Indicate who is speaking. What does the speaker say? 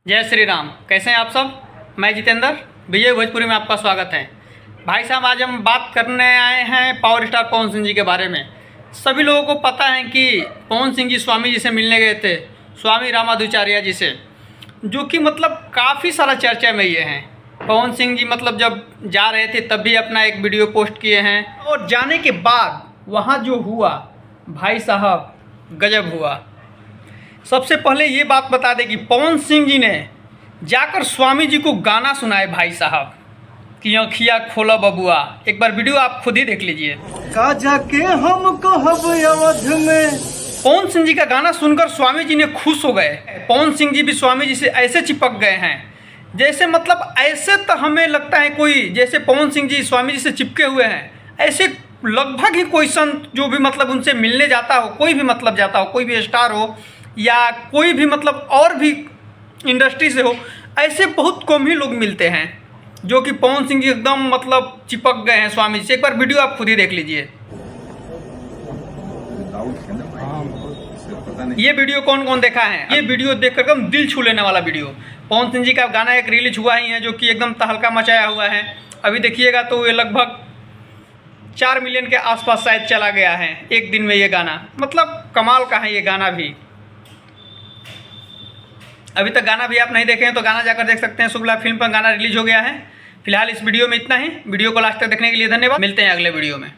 Speaker 1: जय श्री राम। कैसे हैं आप सब। मैं जितेंद्र, विजय भोजपुरी में आपका स्वागत है। भाई साहब, आज हम बात करने आए हैं पावर स्टार पवन सिंह जी के बारे में। सभी लोगों को पता है कि पवन सिंह जी स्वामी जी से मिलने गए थे, स्वामी रामाधुचार्य जी से, जो कि मतलब काफ़ी सारा चर्चा में ये हैं। पवन सिंह जी मतलब जब जा रहे थे तब भी अपना एक वीडियो पोस्ट किए हैं, और जाने के बाद वहाँ जो हुआ भाई साहब गजब हुआ। सबसे पहले ये बात बता दें कि पवन सिंह जी ने जाकर स्वामी जी को गाना सुनाए भाई साहब कि अखिया खोला बबुआ। एक बार वीडियो आप खुद ही देख लीजिए।
Speaker 2: का जाके हमको हब अवध में।
Speaker 1: पवन सिंह जी का गाना सुनकर स्वामी जी ने खुश हो गए। पवन सिंह जी भी स्वामी जी से ऐसे चिपक गए हैं जैसे मतलब ऐसे तो हमें लगता है कोई जैसे पवन सिंह जी स्वामी जी से चिपके हुए हैं, ऐसे लगभग ही कोई संत जो भी मतलब उनसे मिलने जाता हो, कोई भी मतलब जाता हो, कोई भी स्टार हो या कोई भी मतलब और भी इंडस्ट्री से हो, ऐसे बहुत कम ही लोग मिलते हैं जो कि पवन सिंह जी एकदम मतलब चिपक गए हैं स्वामी जी से। एक बार वीडियो आप खुद ही देख लीजिए। ये वीडियो कौन कौन देखा है? ये वीडियो देख कर एकदम दिल छू लेने वाला वीडियो। पवन सिंह जी का गाना एक रिलीज हुआ ही है जो कि एकदम तहलका मचाया हुआ है। अभी देखिएगा तो ये लगभग 4 मिलियन के आसपास शायद चला गया है एक दिन में। ये गाना मतलब कमाल का है। ये गाना भी अभी तक गाना भी आप नहीं देखे हैं तो गाना जाकर देख सकते हैं। शुक्ला फिल्म पर गाना रिलीज हो गया है। फिलहाल इस वीडियो में इतना ही। वीडियो को लास्ट तक देखने के लिए धन्यवाद। मिलते हैं अगले वीडियो में।